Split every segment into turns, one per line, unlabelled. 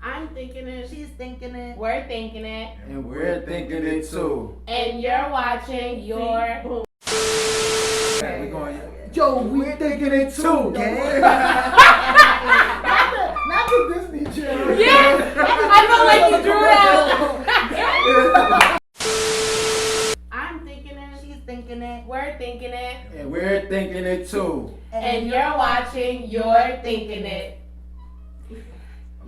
I'm thinking it.
She's thinking it.
We're thinking it.
And we're thinking it too.
And you're watching your...
We're going.
Yo,
We're thinking it too, gang.
Not the Disney channel.
Yes! I felt like you drew it out. I'm thinking it.
She's thinking it.
We're thinking it.
And we're thinking it too.
And you're watching You're Thinking It.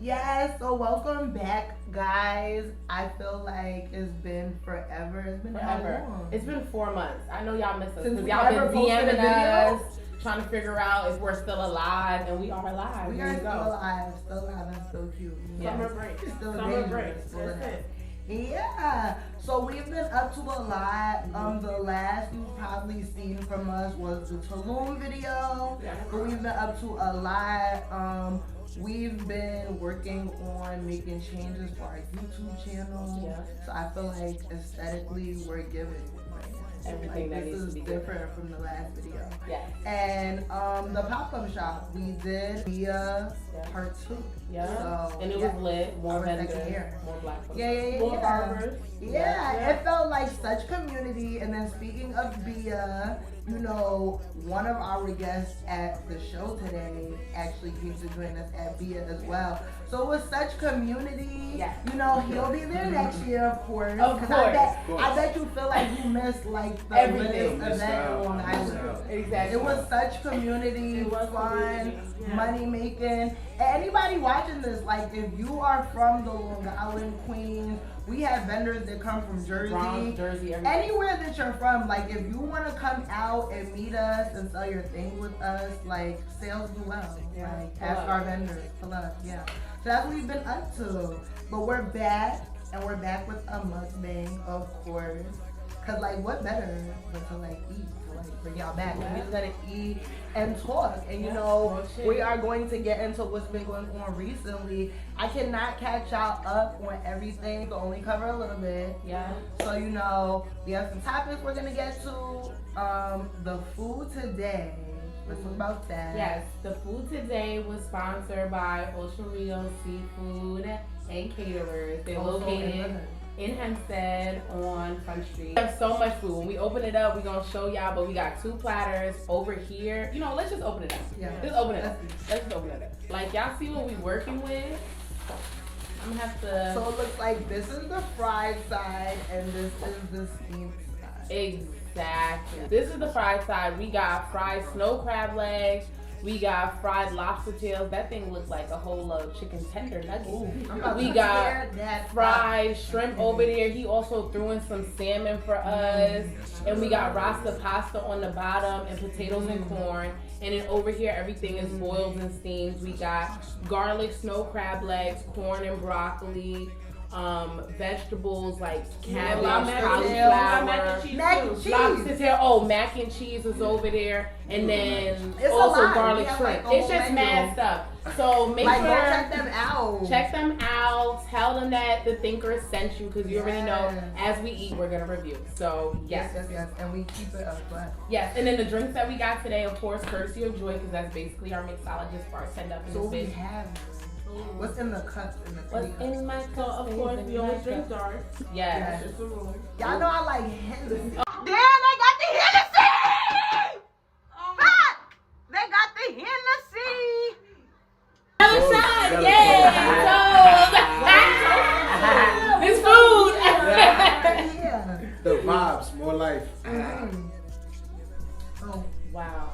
Yes, so welcome back, guys. I feel like it's been forever. It's been how long?
It's been 4 months. I know y'all miss us
Since
because
we
y'all
ever
been
posted a
DMing
video?
us, trying to figure out if we're still alive, and we are alive.
We
Here
are
we
still
go.
alive, and still cute.
Yeah.
Summer
break.
Still
Summer break.
dangerous.
That's it.
Yeah, so we've been up to a lot. The last you've probably seen from us was the Tulum video, but we've been up to a lot. We've been working on making changes for our YouTube channel.
Yeah.
So I feel like aesthetically we're giving right now.
Everything that
this
needs
is
to be
different from the last video.
Yes.
And the pop-up shop we did via part 2.
Yeah.
So,
and it was lit. More
Our second
vendors.
year.
More black folks.
Yeah.
More barbers.
Yeah, it felt like such community. And then speaking of Bia, you know, one of our guests at the show today actually came to join us at Bia as well. So it was such community.
Yeah.
You know, he'll be there next year, of course.
Of
'Cause
course.
I bet you feel like you missed like the
Everything.
latest event in Long Island.
Exactly.
It was such community,
It was
fun,
community. Yeah.
money making. And anybody watching this, like if you are from the Long Island, Queens, we have vendors that come from Jersey.
Bronx, Jersey, everywhere.
Anywhere that you're from, like if you want to come out and meet us and sell your thing with us, like sales do well.
Yeah.
Like
Pull
ask
up.
our vendors, pull up, yeah. So that's what we've been up to. But we're back, and we're back with a mukbang, of course. Cause like what better than to like eat, to like bring y'all back.
Yeah.
We're just gonna eat and talk. And you know, we are going to get into what's been going on recently. I cannot catch y'all up on everything, so only cover a little bit.
Yeah.
So you know, we have some topics we're gonna get to. The food today. Let's talk about that.
Yes, the food today was sponsored by Ocho Rios Seafood and Caterers. They're located in Hempstead on Front Street. We have so much food. When we open it up, we're gonna show y'all, but we got 2 platters over here. You know, let's just open it up.
Yeah.
Just open it up. Let's just open it up. Like, y'all see what we working with? I'm gonna have to...
So it looks like this is the fried side and this is the steamed side.
Exactly. This is the fried side. We got fried snow crab legs. We got fried lobster tails. That thing looks like a whole chicken tender nugget. We got fried shrimp over there. He also threw in some salmon for us. And we got rasta pasta on the bottom and potatoes and corn. And then over here, everything is boiled and steamed. We got garlic snow crab legs, corn and broccoli. Vegetables like cabbage, cauliflower,
mac and cheese.
lobster tail. Oh, mac and cheese is over there, and then
It's
also
a lot.
garlic
We
shrimp.
have, like, a
It's
whole
just
menu.
mad stuff. So make
Like,
sure
go check them out.
check them out. Tell them that the Thinker sent you because you already know.
Yes.
As we eat, we're gonna review. So yes.
Yes, and we keep it up.
Yes, and then the drinks that we got today, of course, courtesy of Joy, because that's basically our mixologist bartender up in
So
this
we
bitch.
have. What's in the cups in the
What's in my cup?
Of course, we always drink dark.
Yes.
It's a rule.
Y'all know I like Hennessy.
Damn, they got the Hennessy! Fuck! They got the Hennessy!
Another shot, yay! So, it's food.
Yeah.
The vibes, more life.
Oh,
Wow,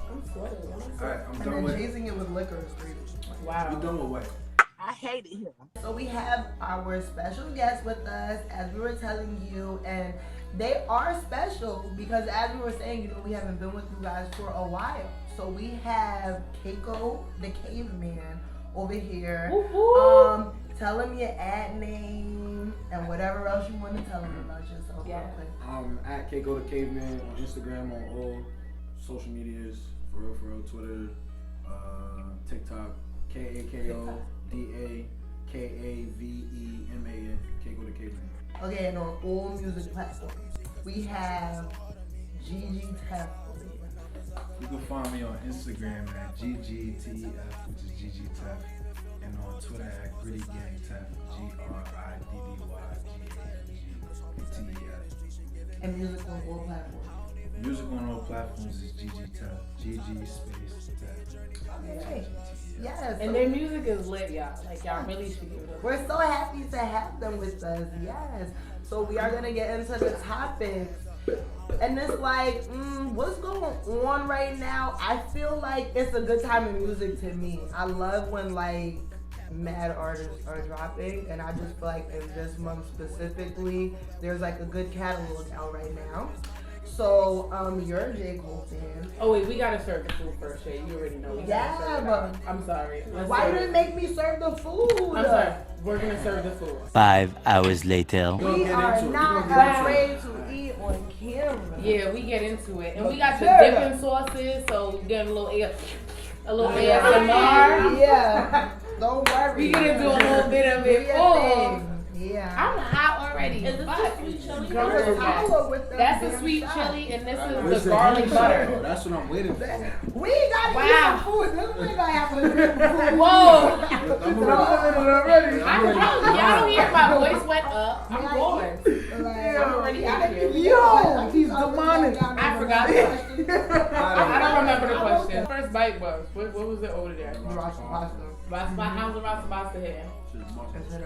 I'm sweating.
Alright, I'm
and
done
then
with.
chasing it with liquor is crazy.
Wow.
You done with what?
I hate it here.
So we have our special guest with us, as we were telling you, and they are special because, as we were saying, you know, we haven't been with you guys for a while. So we have Kako Da Kaveman over here.
Woo-hoo.
Tell them your ad name and whatever else you want to tell them about yourself.
Yeah.
Real quick.
At Kako Da Kaveman on Instagram, on all social medias, for real, Twitter, TikTok, KAKODAKAVEMAN, Kako Da Kaveman.
Okay, and on all music platforms, we have GGTef over here.
You can find me on Instagram at GGTef, which is GGTef.
And on Twitter at GGTef, GRIDDYGANGTEF.
And music on all platforms.
Music on all platforms is GGTef, GG space Tef.
Okay. Yes.
And their music is lit, y'all. Like, y'all really should give it a
We're so happy to have them with us. Yes. So we are gonna get into the topics. And it's like, what's going on right now? I feel like it's a good time in music to me. I love when like mad artists are dropping, and I just feel like in this month specifically, there's like a good catalog out right now. So, you're a J.Cole fan.
Oh wait, we gotta serve the food first, Shay. You already know. We gotta serve it out. I'm sorry.
Why didn't make me serve the food?
I'm sorry. We're gonna serve the food.
5 hours later.
We are not afraid to eat on camera.
Yeah, we get into it, and we got the dipping sauces, so we get a little ASMR.
Yeah. Don't worry.
We gonna do a little bit of it. Oh,
yeah.
I'm hot already.
Is this the sweet chili?
That's the sweet chili, and this is the garlic butter.
That's what I'm waiting for.
We ain't gotta eat some food. This nigga gotta have a
Whoa!
I'm ready.
Y'all don't hear my voice went up. I'm going. I'm already out here.
Yo, he's demonic.
I forgot the question. I don't remember the question. First bite was what was it over there? How's the rasta pasta here?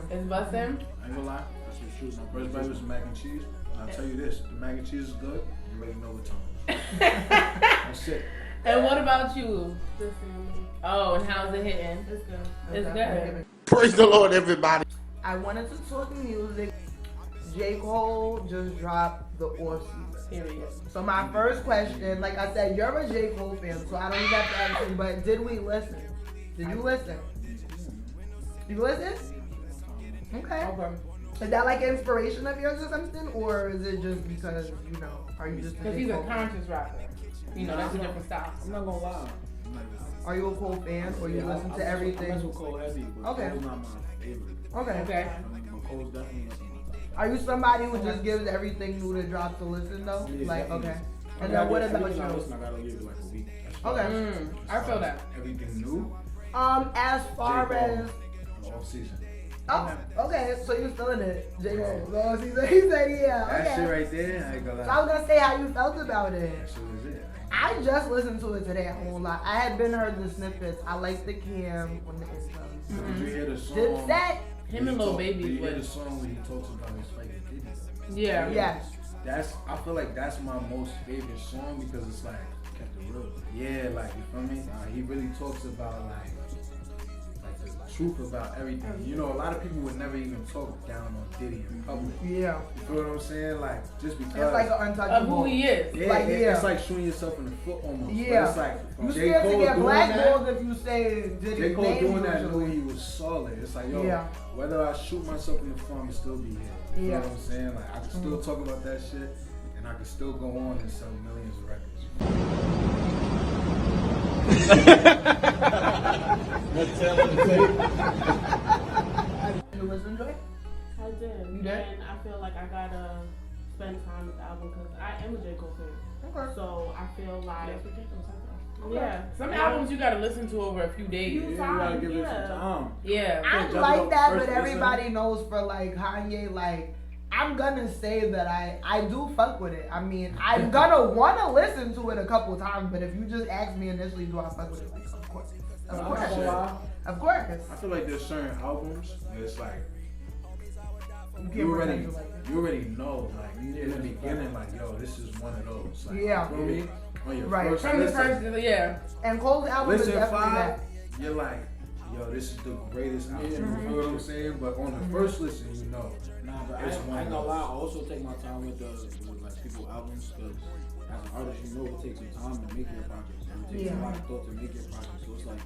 It's busting.
I ain't gonna lie, that's what shoots. My first bite was mac and cheese. And I'll tell you this, the mac and cheese is good. You already know what time it is. That's it.
And what about you? Oh, and how's it hitting?
It's good.
It's good.
Praise the Lord, everybody.
I wanted to talk music. J.Cole just dropped the Off season.
Period.
So my first question, like I said, you're a J.Cole fan, so I don't even have to ask you, but did we listen? Did you listen? You listen? Okay. Is that like inspiration of yours or something? Or is it just because, you know, are you just a
Because he's a
J.Cole fan?
conscious rapper. You know, that's a different style.
I'm not gonna lie.
Are you a Cole fan or you listen to everything?
I mess with Cole heavy, but
Okay.
Cole's not my favorite.
Okay.
Okay.
But Cole's definitely not my favorite.
Are you somebody who just gives everything new to drop to listen though?
Yeah,
like,
definitely.
okay. And then what about
Everything I
you?
listen, I gotta give it like a week.
Okay.
I feel that.
Everything new,
As far
J.Cole.
as
Off season.
oh, okay, so you're still in it, J.Cole. So he said yeah.
That
Okay.
shit right there, I ain't gonna
So
lie.
I was gonna say how you felt about it.
That shit was it.
I just listened to it today. I won't lie. I had been heard the snippets. I like the cam on the intro.
Did you hear the song?
Dipset?
Him and Lil Baby.
Did you hear the song when he talks about his fight with Diddy?
Yeah.
Yes.
I feel like that's my most favorite song because it's like kept it real. Yeah, like you feel me? He really talks about like the truth about everything. You know, a lot of people would never even talk down on Diddy in public.
Yeah.
You feel what I'm saying? Like just because
It's like an
Of
untouchable.
who he is.
yeah,
like,
it's like shooting yourself in the foot almost.
Yeah.
But it's like
You
J.
scared to
Cole
get
doing
blackballed
that.
if you say
J.
Diddy's
Cole
name
doing that
usually.
knew he was solid. It's like, yo,
Yeah.
whether I shoot myself in the foot, I'ma still be here. You
Yeah.
know what I'm saying? Like I can still talk about that shit and I can still go on and sell millions of records.
You listen to it?
I did.
You did?
And I feel like I gotta spend time with the album because I am a J.Cole fan.
Okay.
So I feel like,
Yeah. Some albums you gotta listen to over a few days.
You
You gotta give it
Yeah.
some time.
Yeah.
I
Can't judge it
like
off
that,
the
but
first
everybody knows for like Kanye, like I'm gonna say that I do fuck with it. I mean, I'm gonna wanna listen to it a couple times, but if you just ask me initially, do I fuck with it? Like, of course, of course, of course.
I feel like there's certain albums that it's like
You
you already
pretend to like it.
you already know, like in the beginning, like yo, this is one of those. Like,
Yeah.
You know what I mean? On your
Right.
first
From the
listen,
first, yeah.
And Cole's album is
listen
definitely
5,
that.
you're like, yo, this is the greatest album.
Yeah.
You know what I'm saying? But on the first listen, you know.
Nah, but
It's
I
one
ain't
of
gonna
those.
lie. I also take my time with like people albums because as an artist, you know it takes some time to make your projects. It takes
Yeah.
a lot of thought to make your project. So it's like,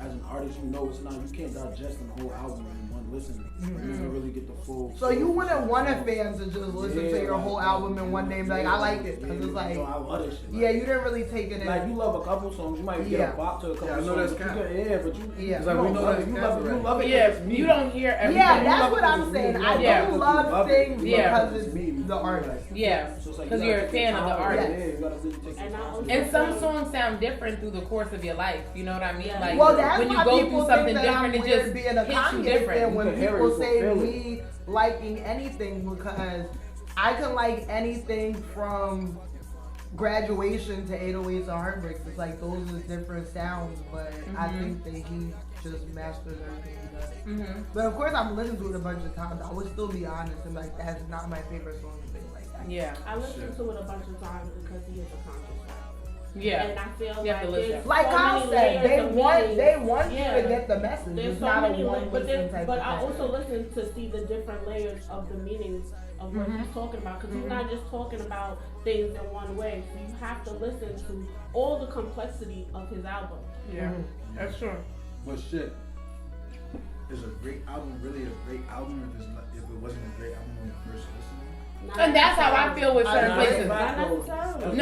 as an artist, you know it's not. You can't digest the whole album in one listen. You never really get the full.
So you wouldn't want a fan to just listen to your whole album in one day and be like, I like it. Cause it's like,
I love this shit.
yeah, you didn't really take it in.
Like you love a couple songs, you might get
Yeah.
a bop to a couple
Yeah, I know
songs.
that's
but you
cap.
can- yeah, but you,
Yeah.
It's like
you
we
don't
know
love
that's
it. You
cap
love it. You
already.
love it.
Yeah,
because it's me.
you don't hear everything.
Yeah,
You
that's
love
what
it
I'm
because
saying.
it's me.
I
Yeah.
don't love
Love it.
things
You love it
because
because
it's
me. You
the artist.
Yeah,
So it's like
because
you
you're
gotta
a
take
fan
your
of the
time.
artist.
Yeah, you gotta really take your
And I
time.
also-
And some songs sound different through the course of your life. You know what I mean?
Yeah.
Like
Well, that's
when you
why
go
people
through something
think that I'm
different, it
weird
just
being a
hits you
Kanye fan
different.
when
You can hear
people
it, you
say
feel
me liking anything, because I can like anything from Graduation to 808s and Heartbreaks. It's like those are different sounds, but I think that he just masters everything he does.
Mm-hmm.
But of course, I've listened to it a bunch of times. I would still be honest and like that's not my favorite song and things like that.
Yeah.
I listened to it a bunch of times because he is a conscious rapper.
Yeah.
And I feel
You have to
like
listen.
there's
Like
so
Kyle
many
said,
layers
they
of
want
meaning.
you to get the message.
There's
It's
so
not a
many,
one listen type
but
of
I
thing.
also listen to see the different layers of the meanings of what he's talking about, because he's not just talking about things in one way. So you have to listen to all the complexity of his album.
Yeah. That's true.
But shit, is a great album really a great album if it wasn't a great album when you first listened?
And that's how I feel with certain
I agree.
places.
Not necessarily.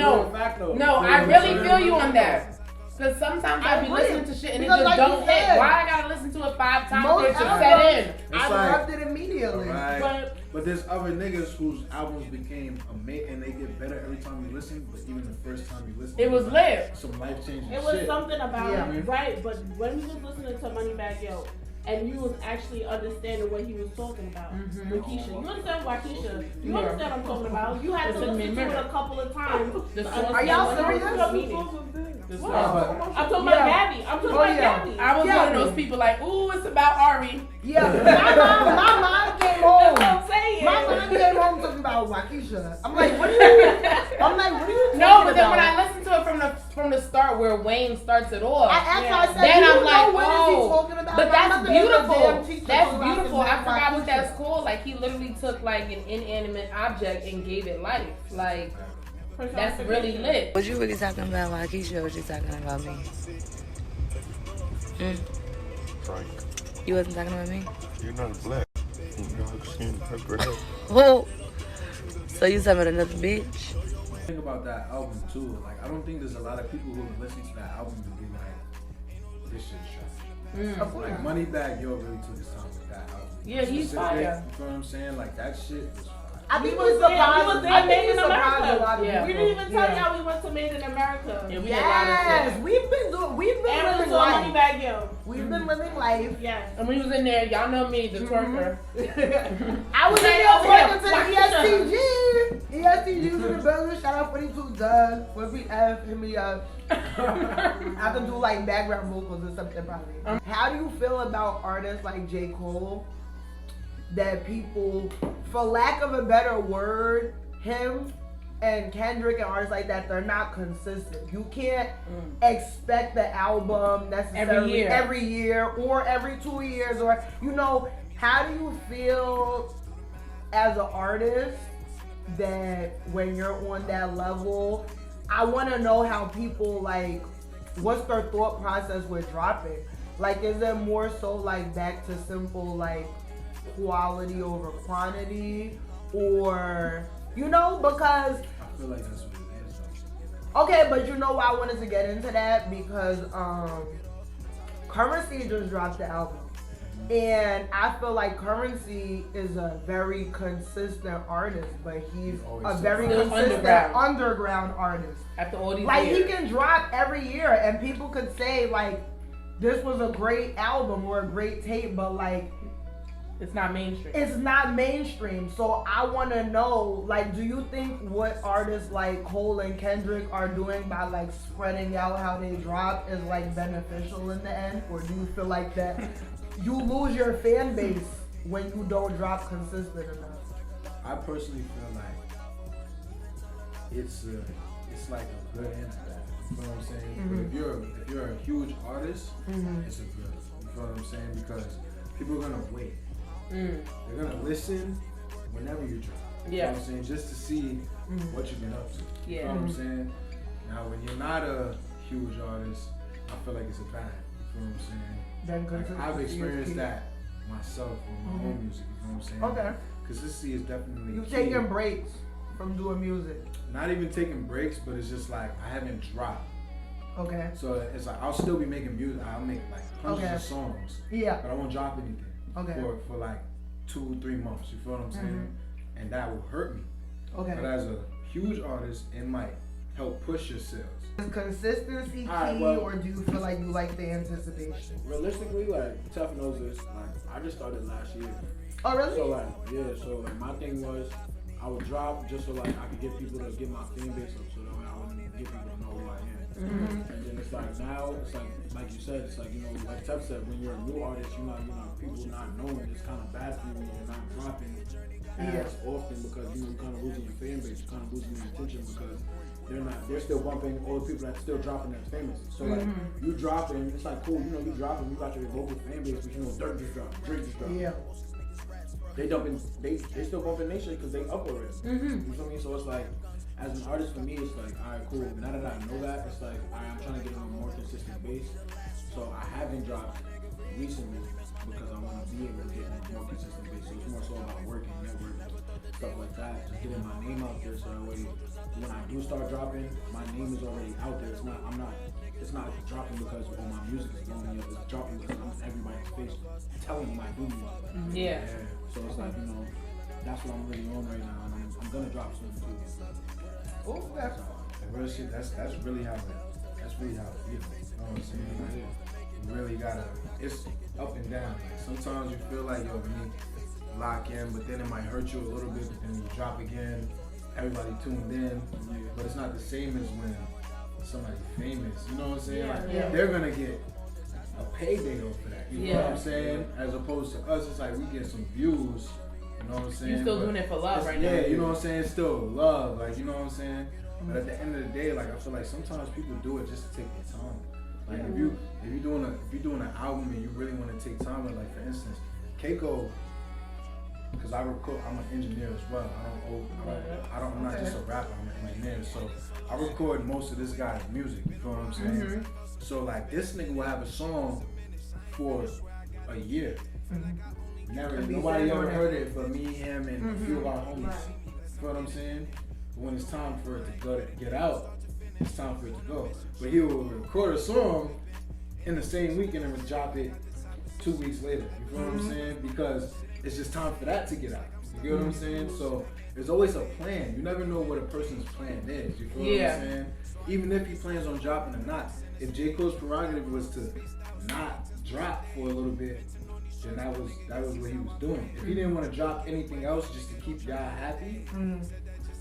No, I really feel you on that. Because sometimes I be
agree.
listening to shit and it
Because
just
like
don't
you
hit.
said,
Why I gotta listen to it 5 times
most
for it to
albums-
set in?
I
like-
loved it immediately.
Right. But there's other niggas whose albums became amazing and they get better every time you listen. But even the first time you listen,
It was lit.
some life changing shit.
It was something about
Yeah.
it, right? But when you was listening to Moneybagg Yo, and you was actually understanding what he was talking about, with Keisha, you understand Waukesha, you
Yeah.
understand what I'm talking about. You had to
Listen to
listen
me,
to it
remember.
a couple of times.
The
to
song-
Are
understand
y'all
what he was
serious?
meaning.
The
What?
song.
I'm talking
Yeah.
about Gabby. I'm talking
Oh,
about
yeah.
Gabby.
I was
Yeah.
one of those people like, ooh, it's about Ari.
Yeah, my mom came home.
That's what I'm saying.
My mom came home talking about Waukesha. I'm like, what are you? I'm like, what are you talking
No, but then
about?
when I listened to it from the start where Wayne starts it off,
After I said,
then
you
I'm
know
like,
what is he
oh,
talking about?
but
My
that's
mother is a damn
beautiful.
teacher
That's
for
beautiful. I
Waukesha.
forgot what that's called. Like he literally took like an inanimate object and gave it life. Like that's really lit.
Was you really talking about Waukesha or was you talking about me?
Frank,
You wasn't talking about me?
you're not black. You know, skin pepper head.
Whoa. So you talking about another bitch?
Think about that album too. Like I don't think there's a lot of people who listen to that album and be like, this shit's trash.
Of course.
Like Moneybagg Yo really took his time with that album.
Yeah, he's
Specific,
fire.
You know what I'm saying? Like that shit was fire.
I think
We
we
was there,
surprised.
we was there,
I think
Made
we
in
surprised a
America.
lot of
Yeah.
We
people.
didn't even tell
Yeah.
y'all we went to Made in America.
Yeah, we had a lot of
Yes,
shit.
we've been
And we
living
saw
life.
Moneybagg Yo.
We've been living life.
Yes.
And when he was in there, y'all know me, the twerker.
I was in
Hey,
there
over
talking to
here.
the ESTG. ESTG was in the building. Shout out 42 Doug. When we F, hit me up. I can do like background vocals or something probably. How do you feel about artists like J.Cole that people, for lack of a better word, him and Kendrick and artists like that, they're not consistent. You can't expect the album necessarily every year or every 2 years, or you know, how do you feel as an artist that when you're on that level? I want to know how people like, what's their thought process with dropping? Like, is it more so like back to simple like quality over quantity, or you know, because
I feel like that's what it is though.
okay, but you know why I wanted to get into that, because Currency just dropped the album. And I feel like Currency is a very consistent artist, but he's a very
Still
consistent underground artist.
After all these
Like
years.
he can drop every year and people could say like this was a great album or a great tape, but like
it's not mainstream.
it's not mainstream. So I want to know, like, do you think what artists like Cole and Kendrick are doing by like spreading out how they drop is like beneficial in the end, or do you feel like that you lose your fan base when you don't drop consistent enough?
I personally feel like it's like a good and bad. You know what I'm saying? But if you're a huge artist, it's a good. You feel what I'm saying? Because people are gonna wait. They're gonna listen whenever you drop. You know what I'm saying? Just to see what you've been up to. You know what I'm saying? Now when you're not a huge artist, I feel like it's a bad. You know what I'm saying? Like, I've experienced that myself with my own music. You know what I'm saying?
Okay.
Consistency is definitely
You
key.
taking breaks from doing music.
Not even taking breaks, but it's just like I haven't dropped.
Okay.
So it's like I'll still be making music. I'll make like hundreds of songs.
Yeah.
But I won't drop anything.
Okay.
For like 2-3 months. You feel what I'm saying? And that will hurt me.
Okay.
But as a huge artist, it might help push your sales.
Is consistency key,
Alright, well-
or do you feel like you like the anticipation?
Realistically, like Tef knows this. Like I just started last year.
Oh, really?
So like so like my thing was I would drop just so like I could get people to get my fan base up, so that way I wouldn't get people to know who I am.
Mm-hmm.
And then it's like now it's like you said, it's like like Tef said, when you're a new artist, people not knowing, it's kind of bad for you when you're not dropping as often because you're kind of losing your fan base, you're kind of losing your attention because they're still bumping all the people that's still dropping that's famous. So like you dropping, it's like cool, you dropping, you got your local fan base, but Dirk just dropped, Drake just dropped.
Yeah.
They still bumping their shit because they up already. You feel me? So it's like, as an artist for me, it's like, alright, cool. Now that I know that, it's like, I'm trying to get on a more consistent base. So I haven't dropped recently because I want to be able to get on a more consistent base. So it's more so about working, networking, stuff like that. Just getting my name out there so that way, when I do start dropping, my name is already out there. It's not dropping because my music is blowing up. It's dropping because I'm in everybody's face telling them I do music.
Yeah.
So it's like, that's what I'm really on right now, and I'm gonna drop soon too.
Oh, that's
And real shit, that's really how it feels. You know what I'm saying? Like, you really gotta, it's up and down. Like, sometimes you feel like, yo, let me lock in, but then it might hurt you a little bit, but then you drop again, everybody tuned in. But it's not the same as when somebody's famous, you know what I'm saying? Like, they're gonna get a payday off of that, you know what I'm saying? As opposed to us, it's like we get some views, you know what I'm saying?
You still doing it for love right now.
Yeah, you know what I'm saying? It's still love, like, you know what I'm saying? But at the end of the day, like, I feel like sometimes people do it just to take their time. Like, if you're doing an album and you really want to take time with, like, for instance, Kako, because I'm an engineer as well. I'm not just a rapper, I'm an engineer. So I record most of this guy's music, you feel what I'm saying? So like this nigga will have a song for a year. Nobody ever heard it but me, him, and a few of our homies. You feel what I'm saying? But when it's time for it to get out, it's time for it to go. But he will record a song in the same week and then drop it 2 weeks later. You feel what I'm saying? Because it's just time for that to get out. You get what I'm saying? So there's always a plan. You never know what a person's plan is. You feel what I'm saying? Even if he plans on dropping or not. If J. Cole's prerogative was to not drop for a little bit, then that was what he was doing. If he didn't want to drop anything else just to keep y'all happy,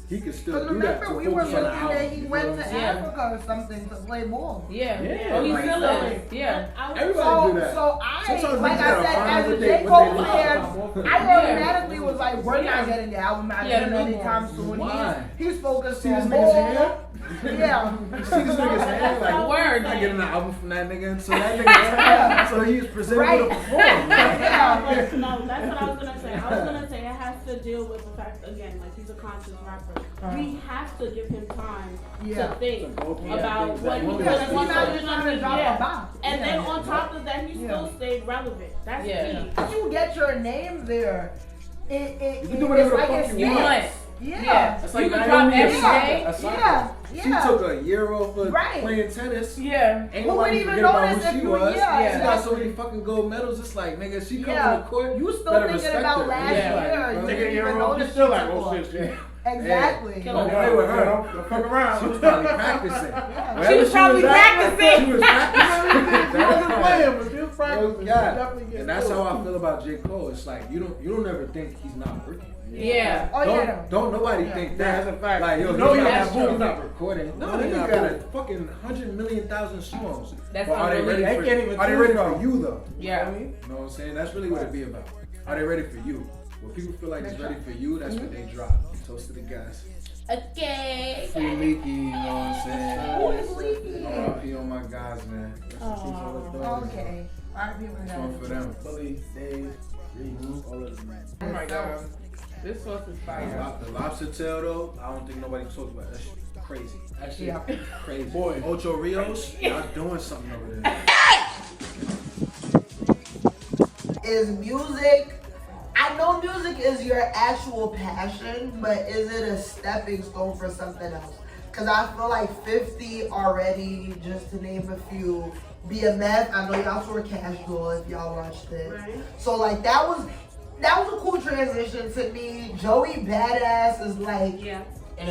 he could still do that.
Remember, we were looking that he went to Africa or something to play ball.
Yeah.
Yeah.
Oh, he
Like,
still is. Yeah.
Everybody do that.
So I,
Sometimes
like
we
I
gotta
said,
find
as a
what
J.
they
Cole
love.
fan, I automatically was like, we're not getting the album out anytime soon.
Why?
He's focused
See this
on
nigga's
ball.
hair?
Yeah.
You see this nigga's hair? Like,
Word.
not getting an album from that nigga. So that nigga's so he's presented to perform.
Yeah.
No, that's what I was gonna say. I was gonna say it has to deal with the fact again, like he's a conscious rapper. We have to give him time to think about what he
Because he's
wants
not
to
just trying to drop a box.
And then on top of that, he still stayed relevant. That's key.
Once you get your name there,
You can do whatever the fuck you want.
Yeah.
It's like
You can drop every
day.
Yeah. She took a year off of playing tennis.
Yeah.
Ain't
Who would
nobody
even
forget about
notice
who
if
she
you-
was.
yeah,
She got so many fucking gold medals. It's like, nigga, she come on the court.
You still
better
thinking
respect
about
her.
last
Yeah.
year. You
Nigga,
didn't
you're
even
wrong.
notice
You still
she
like,
took
oh
off.
shit.
Exactly.
Don't play with her. Don't fuck around. She was probably practicing.
She was probably practicing.
She was practicing.
She wasn't playing, but she was practicing.
Yeah. And that's how I feel about J. Cole. It's like you don't ever think he's not working.
Yeah.
Don't nobody think that.
That's a fact.
Like, yo,
You know
he's
he
not
has
not recording. No, he got a fucking 100 million songs.
That's
but are they ready
unbelievable.
for,
They can't even
are they
choose
ready
from.
for you though?
Yeah.
You know what I'm saying? That's really what it be about. Are they ready for you? When people feel like it's ready for you, that's what they drop. Toast to the guys.
Okay.
Free Leaky, you know what I'm saying?
Leaky.
R.I.P. on my guys, man.
Okay. R.I.P.
This one for them.
Bully, Dave, Rios, all of them, man.
Oh my god. This sauce is fire.
The lobster tail though, I don't think nobody talks about that shit. Crazy. That shit crazy.
Boy.
Ocho Rios, y'all doing something over there.
Is music, I know music is your actual passion, but is it a stepping stone for something else? Because I feel like 50 already, just to name a few, BMF, I know y'all saw Casual if y'all watched it.
Right.
So like that was that was a cool transition to me. Joey Badass is like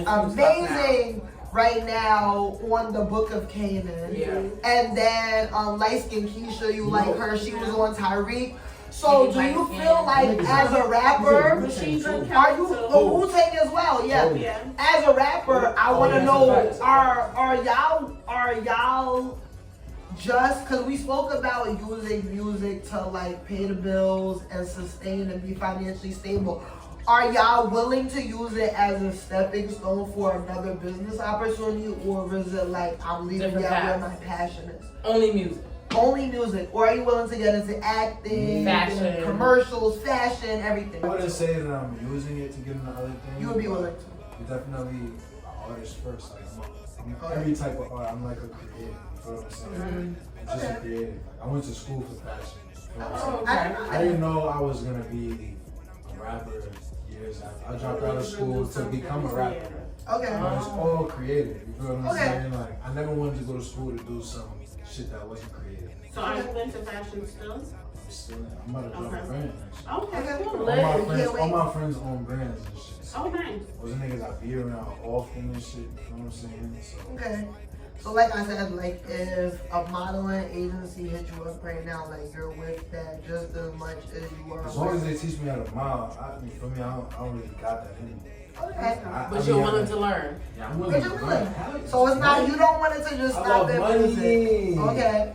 amazing right now on the Book of Canaan.
Yeah.
And then light skin Keisha, you like her. She was on Tyreek. So do you feel like as a rapper, are you Wu-Tang as well? Yeah. As a rapper, I want to know, are y'all just because we spoke about using music to like pay the bills and sustain and be financially stable? Are y'all willing to use it as a stepping stone for another business opportunity, or is it like I'm leaving y'all where my passion is?
Only music.
Only music, or are you willing to get into acting,
fashion,
commercials, fashion, everything?
I wouldn't say that I'm using it to get into other things.
You would be willing to.
You're definitely an artist first. Like I'm every type of art. I'm like a creative. You feel what I'm saying? I'm just a creative. I went to school for fashion. You know what I'm saying? I didn't know I was gonna be a rapper years after. I dropped out of school to become a rapper.
Okay.
But it's all creative. You feel what I'm saying? Like I never wanted to go to school to do some shit that wasn't creative.
So are you into fashion still?
I'm about to drop a brand.
Okay, cool.
All my friends own brands and shit.
Oh, nice.
Those niggas I be around often and shit. You know what I'm saying? So.
Okay. So like I said, like if a modeling agency hit you up right now, like you're with that just as much as you are.
As long as they teach me how to model, for me, I don't really got that in me.
Okay.
But you're willing to learn.
Yeah, I'm willing to learn.
So it's not, you don't want it to just stop at music. Okay.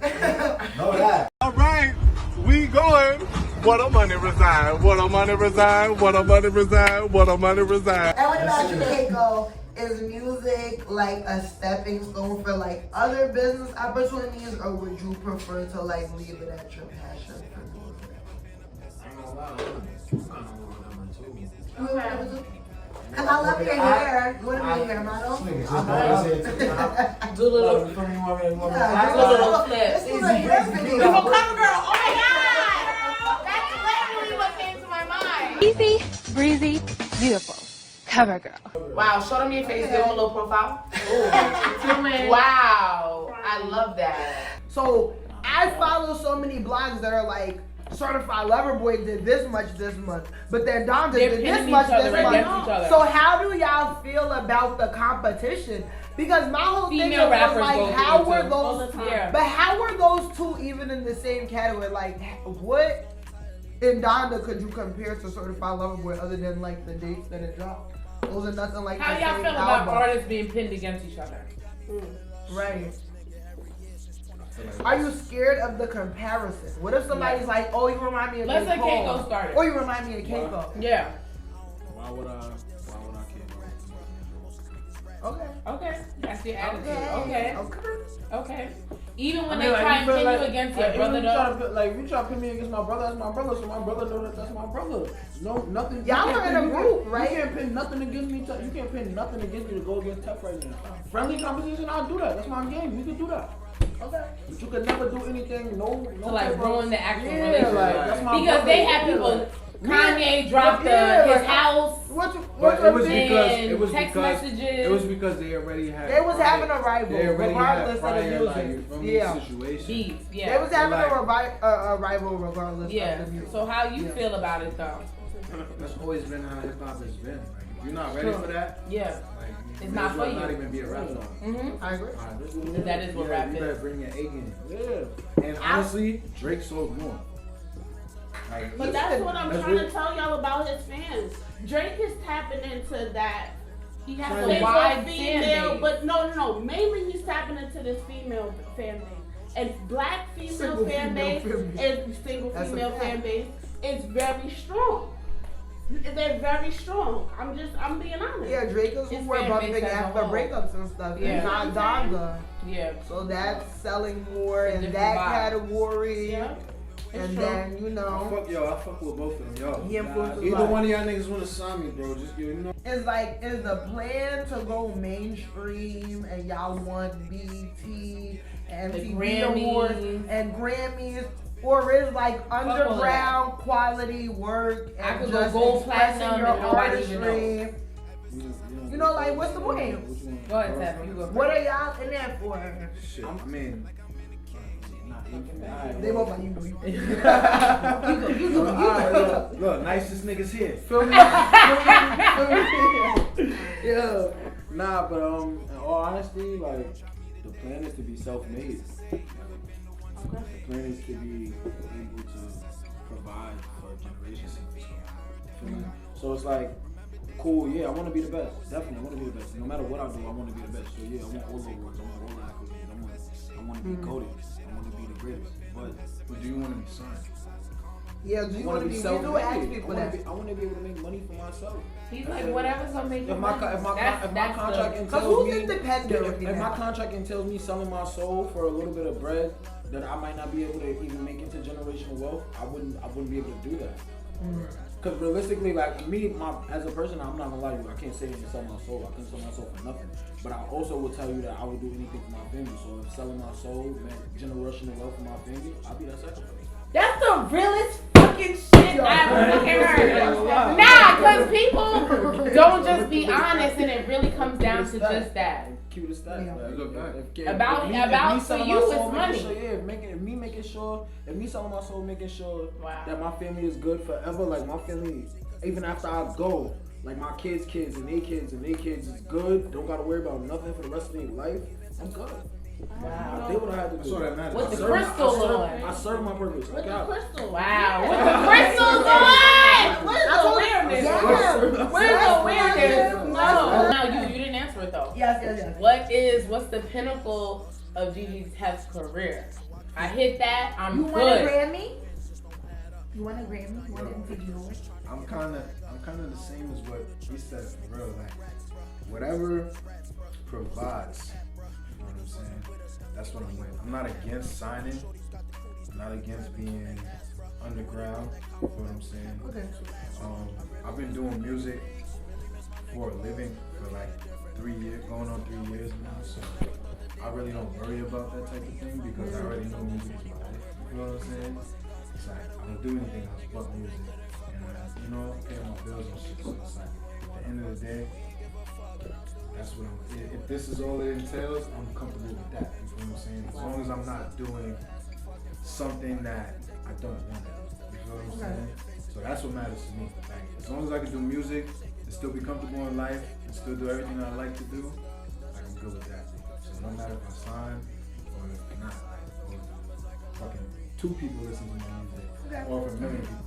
Know that.
All right, we going. What a money reside. What a money reside. What a money reside. What a money reside.
And what about you, Keiko? Is music like a stepping stone for like other business opportunities, or would you prefer to like leave it at your passion for music?
I ain't gonna lie, I'm kind of more number two.
Cause I love your hair. You want to be a hair model?
Do a little flip.
This is a hair video.
You a cover girl. Oh my God. That's literally what came to my mind.
Easy, breezy, beautiful. Cover girl.
Wow, show them your face, give them a little profile. Wow, I love that.
So I follow so many blogs that are like, Certified Lover Boy did this much, but then Donda did this much, this much. So how do y'all feel about the competition? Because my whole thing was like, how were those? But how were those two even in the same category? Like, what in Donda could you compare to Certified Lover Boy other than like the dates that it dropped? Those are nothing like.
How y'all feel about artists being pinned against each other?
Right. Are you scared of the comparison? What if somebody's like, oh, you remind me of
Let's let
j.cole.
Kako start.
Or you remind me of Kako.
Yeah.
Why would I care?
Okay. That's your attitude. Okay. Even when
I
they
mean,
try and pin
like,
you against
like,
your brother, though.
you try to pin me against my brother, that's my brother, so my brother know that that's my brother. No, nothing.
Y'all are in a group, right?
You can't pin nothing against me. You can't pin nothing against me to go against Tef right now. Friendly competition, I'll do that. That's my game. We can do that. Okay. But you could never do anything. No.
To like ruin the actual
yeah,
relationship.
like, that's my
because
brother.
they had people. Kanye dropped his house.
But it was
text messages.
It was because they already had.
They was having a rival, regardless of the music.
Situation.
Beef, yeah.
They was having a rival regardless of the music.
So how you feel about it though?
That's always been how hip hop has been. Like, if you're not ready for that,
yeah.
like,
It's not for you.
Not even be a rap song.
I agree.
Right, that is what rap is.
You better bring your A game. Yeah. And honestly, Drake sold more. Like,
But that's what I'm trying to tell y'all about his fans. Drake is tapping into that.
He has a wide female,
but no. Mainly he's tapping into this female fan base. And black female fan base and single female fan base is very strong. They're very strong. I'm being honest.
Yeah, Drake is who we're bumping after breakups and stuff. Yeah. Not Donda.
Yeah.
So that's selling more in that category.
Yeah.
And then, you know.
I fuck with both of them, y'all.
Either
one of y'all niggas wanna sign me, bro. Just you know.
It's like, is the plan to go mainstream and y'all want BT and MTV Awards and Grammys? Or is like underground quality work and just expressing your artistry? You know, like, what's the point?
Go ahead, Tef. You go.
What are y'all in there for?
Shit, I mean,
They both like you.
Look, nicest niggas here. Feel me? Yeah.
Nah, but in all honesty, like the plan is to be self-made. The plan is to be able to provide for generations. So it's like, cool, yeah, I want to be the best. Definitely, I want to be the best. No matter what I do, I want to be the best. So yeah, I want all the awards, I want all the accolades, I want to be goated, I want to be the greatest. But
do you want to be signed?
Yeah, do you want to be self-made? I
want to be able to make money for myself.
He's like, whatever's gonna make you
If my contract entails me selling my soul for a little bit of bread that I might not be able to even make into generational wealth, I wouldn't be able to do that. Because realistically, like me, as a person, I'm not gonna lie to you, I can't say and sell my soul. I can't sell my soul for nothing. But I also will tell you that I would do anything for my family. So if selling my soul meant generational wealth for my family, I'll be that sacrifice.
That's the realest fucking shit I've ever fucking heard. Nah, because people don't just be honest, and it really comes down to just that.
Cute as that.
About for you, it's money.
If me selling my soul, making sure that my family is good forever, like my family, even after I go, like my kids and their kids is good, don't gotta worry about nothing for the rest of their life, I'm good.
Wow.
I did what I had to do.
With the crystal on.
I served my purpose.
With the crystal. Wow. With the crystals on. Where's the awareness? Where's the awareness? No. Now you didn't answer it though.
Yes.
What's the pinnacle of GGTef's career? I hit that. I'm good.
You want a Grammy? You want a Grammy? You want an MTV award?
I'm kind of the same as what he said for real. Like whatever provides. You know what I'm saying? That's what I'm with. I'm not against signing. I'm not against being underground. You know what I'm saying?
Okay.
I've been doing music for a living for like 3 years, going on 3 years now. So I really don't worry about that type of thing because I already know music is my life. You know what I'm saying? It's like I don't do anything else but music. And pay my bills and shit. So it's like at the end of the day, that's what if this is all it entails, I'm comfortable with that. You feel what I'm saying? As long as I'm not doing something that I don't want to do. You feel what I'm saying? So that's what matters to me. Like, as long as I can do music and still be comfortable in life and still do everything I like to do, like, I'm good with that. So no matter if I sign or if not, or fucking 2 people listen to my music, or if a million people.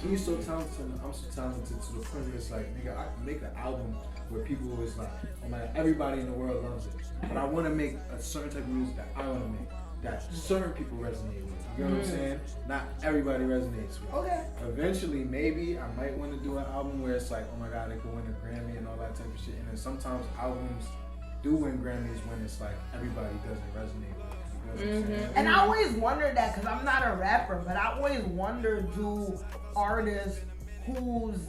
He's so talented, I'm so talented to the point where it's like, nigga, I can make an album where people is like, oh my God, everybody in the world loves it. But I want to make a certain type of music that I want to make, that certain people resonate with. You know what I'm saying? Not everybody resonates with.
Okay.
Eventually, maybe I might want to do an album where it's like, oh my God, they could win a Grammy and all that type of shit. And then sometimes albums do win Grammys when it's like everybody doesn't resonate with it.
And I always wondered that because I'm not a rapper, but I always wonder, do artists whose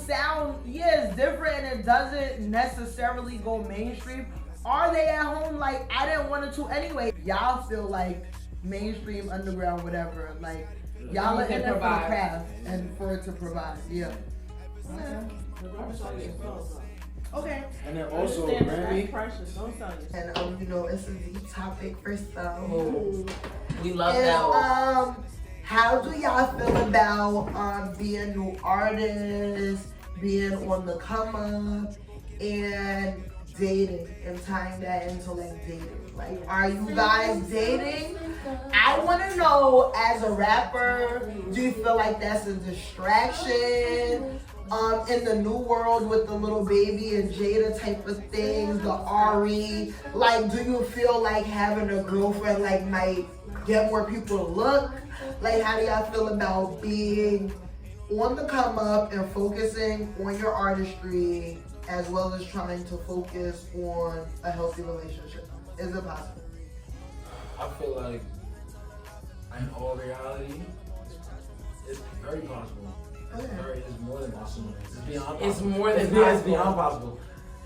sound is different and it doesn't necessarily go mainstream, are they at home like I didn't want to anyway? Y'all feel like mainstream, underground, whatever, like y'all are in there for the craft and for it to provide. Yeah. Okay.
And then also Grammy.
And it's a deep topic for some.
We love that one.
How do y'all feel about being new artists, being on the come up, and dating and tying that into like dating? Like, are you guys dating? I want to know, as a rapper, do you feel like that's a distraction? In the new world with the little baby and Jada type of things, the Ari, like, do you feel like having a girlfriend like might get more people to look? Like, how do y'all feel about being on the come up and focusing on your artistry as well as trying to focus on a healthy relationship? Is it possible?
I feel like in all reality, it's very possible. It's more than possible.
It's more than possible.
It's beyond possible.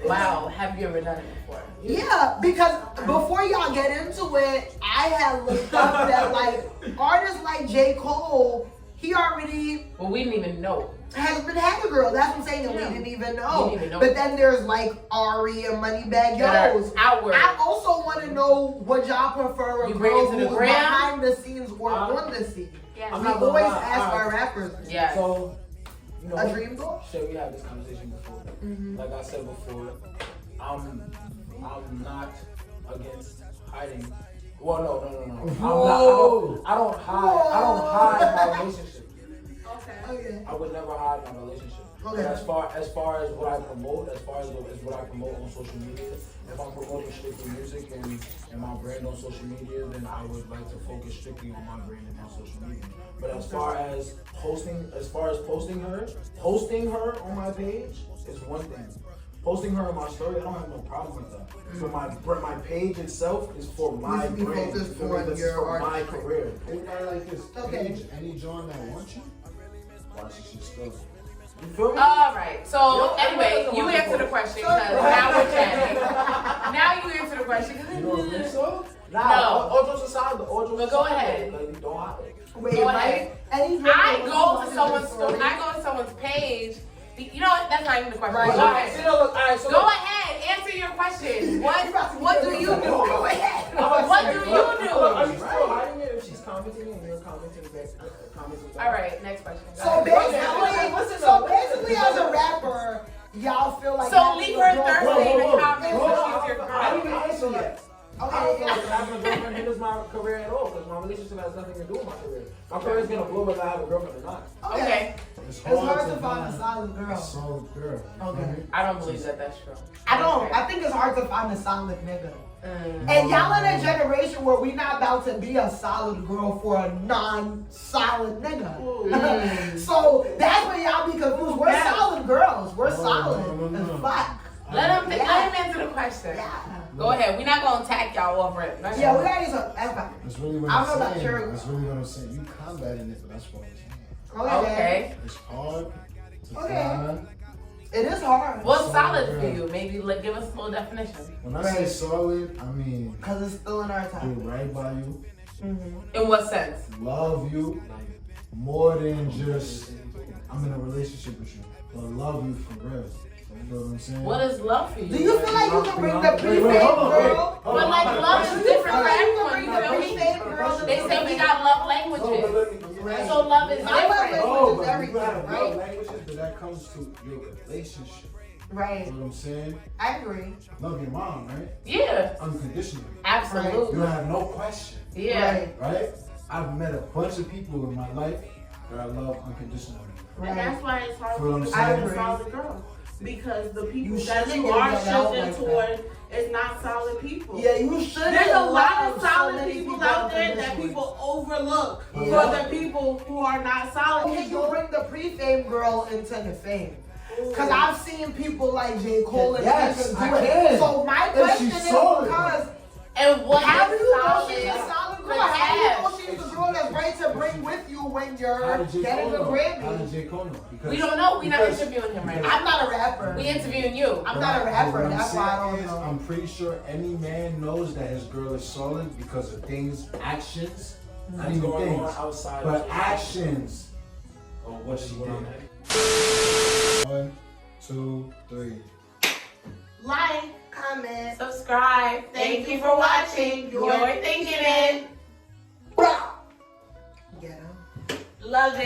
Wow, have you ever done it before?
Yeah, because before y'all get into it, I had looked up that like artists like j.cole, he already
Well, we didn't even know.
has been had a girl. That's what I'm saying. That we didn't even know. But then there's like Ari and Moneybag Yo's.
Outward.
I also want to know what y'all prefer, a girl who's behind the scenes or on the scene.
Yeah.
We always ask our rappers.
Yeah.
So, you know,
A dream girl?
Sure, we had this conversation before. Like I said before, I'm not against hiding. Well, no. I don't hide my relationship.
Okay.
I would never hide my relationship.
Okay.
But as far as what I promote, as what I promote on social media, if I'm promoting strictly music and my brand on social media, then I would like to focus strictly on my brand and my social media. But as far as posting her on my page is one thing. Posting her on my story, I don't have no problem with that. So my page itself is for my brand.
This is for
my career.
Anybody like this
Okay.
page, any John that wants you, watch your stuff.
You feel me?
All right. So anyway, you answer the question because now we're chatting. Now you answer the question.
You don't think so?
Nah, Ocho's aside,
But go ahead.
Like, don't hide it.
Wait,
Go
right?
ahead. I go to someone's page. You know what? That's not even the question.
Right.
Go ahead.
So
Go ahead. Answer your question. What do you do? Go ahead. What do you
Are you
do?
still hiding it if she's commenting and you're commenting back?
All right. Next question.
So basically, as a rapper, y'all feel like
So leave her thirsty in the comments
Hold
when
on,
she's your
I didn't
girl.
even answer yet. I
Okay.
don't feel like having a girlfriend hinders my career at all because my relationship has nothing to do with my career. My career is gonna blow whether I have a girlfriend or not.
Okay.
It's
It's hard to find a solid girl.
A solid girl.
Okay.
I don't believe that that's true.
I don't. I think it's hard to find a solid nigga. And y'all in a generation where we not about to be a solid girl for a non-solid nigga. So that's where y'all be confused. We're solid girls. We're solid.
no.
As fuck.
Let him answer the question.
Yeah.
Go ahead. We're not gonna attack y'all over it.
Yeah, we gotta use some effort.
That's really what
I
I'm
don't know about
saying.
your-
That's really what I'm saying. You combating it, but that's what I'm saying.
Okay.
It's hard to
Okay.
find.
It is hard.
What's solid for you? Maybe give us a little definition.
When I say solid, I mean
Because it's still in our
do
time.
right by you,
In what sense?
love you, more than just I'm in a relationship with you, but love you for real. You know what I'm saying?
What is love for you?
Do you feel like you can bring the pre-fame girl?
But like love is different for everyone. You feel me?
Pre-fame girl.
They say we got love languages. So love is
My love
different.
Oh,
language is
but
everything,
you have love
right?
languages, but that comes to your relationship.
Right.
You know what I'm saying?
I agree.
Love your mom, right?
Yeah,
Unconditionally. You
absolutely.
have no question,
Yeah.
right? I've met a bunch of people in my life that I love unconditionally.
And that's why it's hard
Feel what I'm
to
saying?
find a solid girl. Because the people
You
that
shouldn't
you
give
are
that out
shifting
like
toward is not solid people.
Yeah, you should.
There's a lot of solid people out there that people overlook for the people who are not solid.
Can you bring the pre-fame girl into the fame? Because I've seen people like J.Cole and
Yes,
Ocho
I
do it.
can.
So my question
she's
is
solid.
because
And what
how do
is
you know
solid?
she's a solid girl?
But
How do you know
Kev,
she's the girl that's right to bring with you when
How
you're
did J.
getting
Cole
a
know? How did
Grammy?
J. Cole know? Because
we don't know. We're not interviewing him right now.
I'm not a rapper.
We interviewing you.
I'm not a rapper.
What I'm
That's why I
saying
don't
is,
know.
I'm pretty sure any man knows that his girl is solid because of things, actions, not
What's
even
going on
things,
outside
but
of
actions.
Oh,
What she
what I'm
did. 1, 2, 3.
Like,
Comment.
Subscribe. Thank you for watching. You're thinking it.
Get him.
Love it.